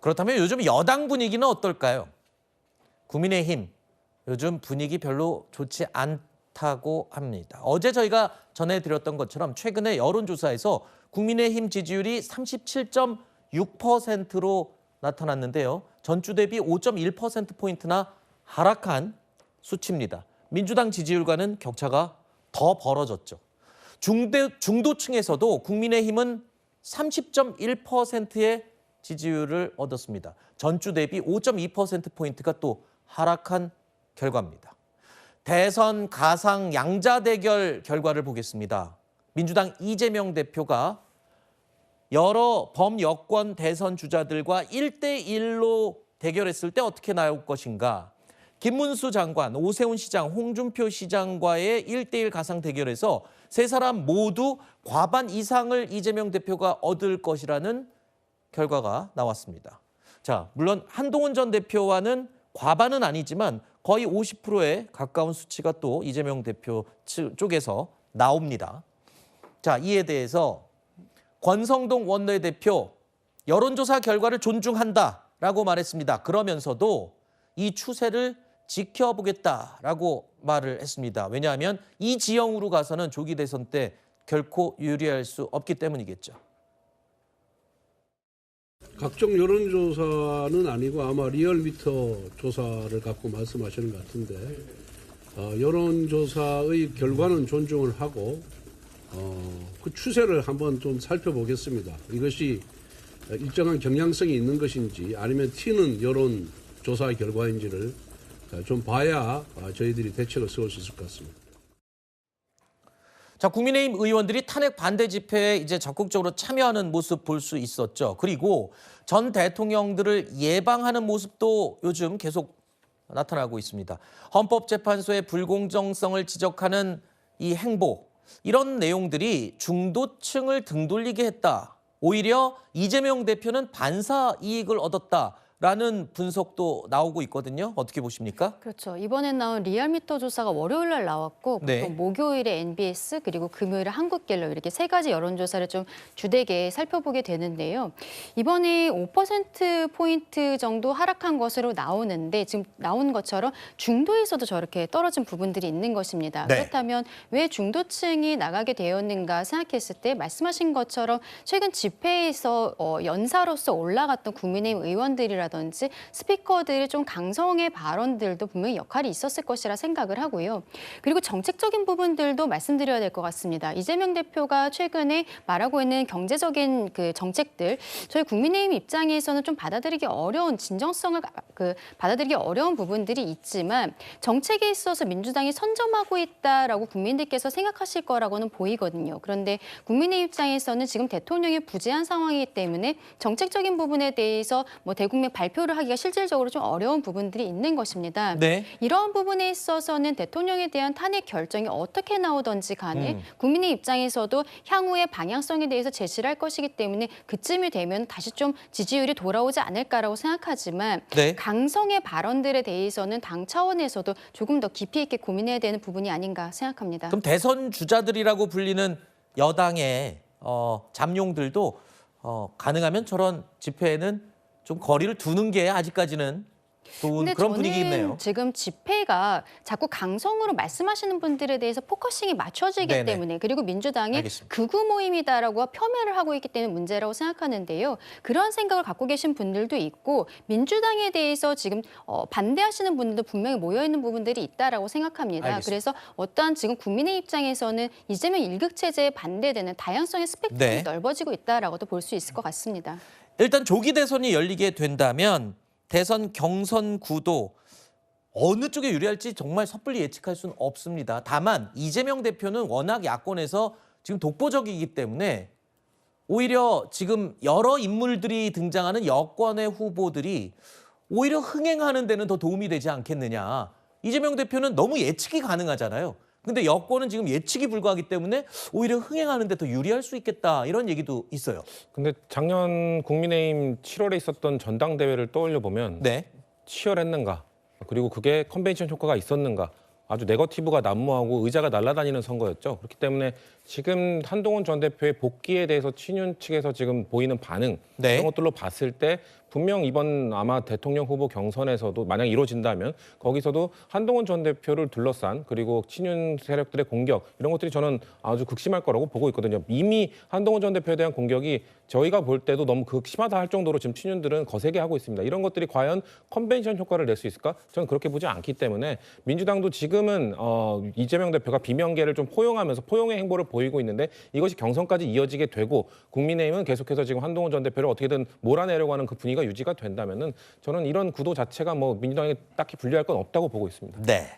그렇다면 요즘 여당 분위기는 어떨까요? 국민의힘 요즘 분위기 별로 좋지 않다고 합니다. 어제 저희가 전해드렸던 것처럼 최근에 여론조사에서 국민의힘 지지율이 37.6%로 나타났는데요. 전주 대비 5.1%포인트나 하락한 수치입니다. 민주당 지지율과는 격차가 더 벌어졌죠. 중도층에서도 국민의힘은 30.1%의 지지율을 얻었습니다. 전주 대비 5.2%포인트가 또 하락한 결과입니다. 대선 가상 양자 대결 결과를 보겠습니다. 민주당 이재명 대표가 여러 범여권 대선 주자들과 1대1로 대결했을 때 어떻게 나올 것인가. 김문수 장관, 오세훈 시장, 홍준표 시장과의 1대1 가상 대결에서 세 사람 모두 과반 이상을 이재명 대표가 얻을 것이라는 결과가 나왔습니다. 자, 물론 한동훈 전 대표와는 과반은 아니지만 거의 50%에 가까운 수치가 또 이재명 대표 쪽에서 나옵니다. 자, 이에 대해서 권성동 원내대표 여론조사 결과를 존중한다라고 말했습니다. 그러면서도 이 추세를 지켜보겠다라고 말을 했습니다. 왜냐하면 이 지형으로 가서는 조기 대선 때 결코 유리할 수 없기 때문이겠죠. 각종 여론조사는 아니고 아마 리얼미터 조사를 갖고 말씀하시는 것 같은데 여론조사의 결과는 존중을 하고 그 추세를 한번 좀 살펴보겠습니다. 이것이 일정한 경향성이 있는 것인지 아니면 튀는 여론조사 결과인지를 좀 봐야 저희들이 대책을 세울 수 있을 것 같습니다. 자, 국민의힘 의원들이 탄핵 반대 집회에 이제 적극적으로 참여하는 모습 볼 수 있었죠. 그리고 전 대통령들을 예방하는 모습도 요즘 계속 나타나고 있습니다. 헌법재판소의 불공정성을 지적하는 이 행보, 이런 내용들이 중도층을 등돌리게 했다. 오히려 이재명 대표는 반사 이익을 얻었다라는 분석도 나오고 있거든요. 어떻게 보십니까? 그렇죠. 이번에 나온 리얼미터 조사가 월요일 날 나왔고 네. 보통 목요일에 NBS 그리고 금요일에 한국갤럽 이렇게 세 가지 여론조사를 좀 주되게 살펴보게 되는데요. 이번에 5%포인트 정도 하락한 것으로 나오는데 지금 나온 것처럼 중도에서도 저렇게 떨어진 부분들이 있는 것입니다. 네. 그렇다면 왜 중도층이 나가게 되었는가 생각했을 때 말씀하신 것처럼 최근 집회에서 연사로서 올라갔던 국민의힘 의원들이라든지 스피커들의 좀 강성의 발언들도 분명히 역할이 있었을 것이라 생각을 하고요. 그리고 정책적인 부분들도 말씀드려야 될 것 같습니다. 이재명 대표가 최근에 말하고 있는 경제적인 그 정책들, 저희 국민의힘 입장에서는 좀 받아들이기 어려운 진정성을 받아들이기 어려운 부분들이 있지만 정책에 있어서 민주당이 선점하고 있다라고 국민들께서 생각하실 거라고는 보이거든요. 그런데 국민의 입장에서는 지금 대통령이 부재한 상황이기 때문에 정책적인 부분에 대해서 대국민 발표를 하기가 실질적으로 좀 어려운 부분들이 있는 것입니다. 네. 이러한 부분에 있어서는 대통령에 대한 탄핵 결정이 어떻게 나오든지 간에 국민의 입장에서도 향후의 방향성에 대해서 제시를 할 것이기 때문에 그쯤이 되면 다시 좀 지지율이 돌아오지 않을까라고 생각하지만 네. 강성의 발언들에 대해서는 당 차원에서도 조금 더 깊이 있게 고민해야 되는 부분이 아닌가 생각합니다. 그럼 대선 주자들이라고 불리는 여당의 잠룡들도 가능하면 저런 집회에는 좀 거리를 두는 게 아직까지는 좋은 근데 그런 저는 분위기겠네요. 지금 집회가 자꾸 강성으로 말씀하시는 분들에 대해서 포커싱이 맞춰지기 네네. 때문에 그리고 민주당이 알겠습니다. 극우 모임이다라고 폄훼를 하고 있기 때문에 문제라고 생각하는데요. 그런 생각을 갖고 계신 분들도 있고 민주당에 대해서 지금 반대하시는 분들도 분명히 모여있는 부분들이 있다라고 생각합니다. 알겠습니다. 그래서 어떠한 지금 국민의 입장에서는 이재명 일극 체제에 반대되는 다양성의 스펙트럼이 네. 넓어지고 있다라고도 볼 수 있을 것 같습니다. 일단 조기 대선이 열리게 된다면 대선 경선 구도 어느 쪽에 유리할지 정말 섣불리 예측할 수는 없습니다. 다만 이재명 대표는 워낙 야권에서 지금 독보적이기 때문에 오히려 지금 여러 인물들이 등장하는 여권의 후보들이 오히려 흥행하는 데는 더 도움이 되지 않겠느냐. 이재명 대표는 너무 예측이 가능하잖아요. 근데 여권은 지금 예측이 불가하기 때문에 오히려 흥행하는 데 더 유리할 수 있겠다. 이런 얘기도 있어요. 근데 작년 국민의힘 7월에 있었던 전당대회를 떠올려 보면 네. 치열했는가? 그리고 그게 컨벤션 효과가 있었는가? 아주 네거티브가 난무하고 의자가 날아다니는 선거였죠. 그렇기 때문에 지금 한동훈 전 대표의 복귀에 대해서 친윤 측에서 지금 보이는 반응 네. 이런 것들로 봤을 때 분명 이번 아마 대통령 후보 경선에서도 만약 이루어진다면 거기서도 한동훈 전 대표를 둘러싼 그리고 친윤 세력들의 공격 이런 것들이 저는 아주 극심할 거라고 보고 있거든요. 이미 한동훈 전 대표에 대한 공격이 저희가 볼 때도 너무 극심하다 할 정도로 지금 친윤들은 거세게 하고 있습니다. 이런 것들이 과연 컨벤션 효과를 낼 수 있을까? 저는 그렇게 보지 않기 때문에 민주당도 지금은 이재명 대표가 비명계를 좀 포용하면서 포용의 행보를 보이고 있는데 이것이 경선까지 이어지게 되고 국민의힘은 계속해서 지금 한동훈 전 대표를 어떻게든 몰아내려고 하는 그 분위기가 유지가 된다면은 저는 이런 구도 자체가 뭐 민주당에 딱히 불리할 건 없다고 보고 있습니다. 네.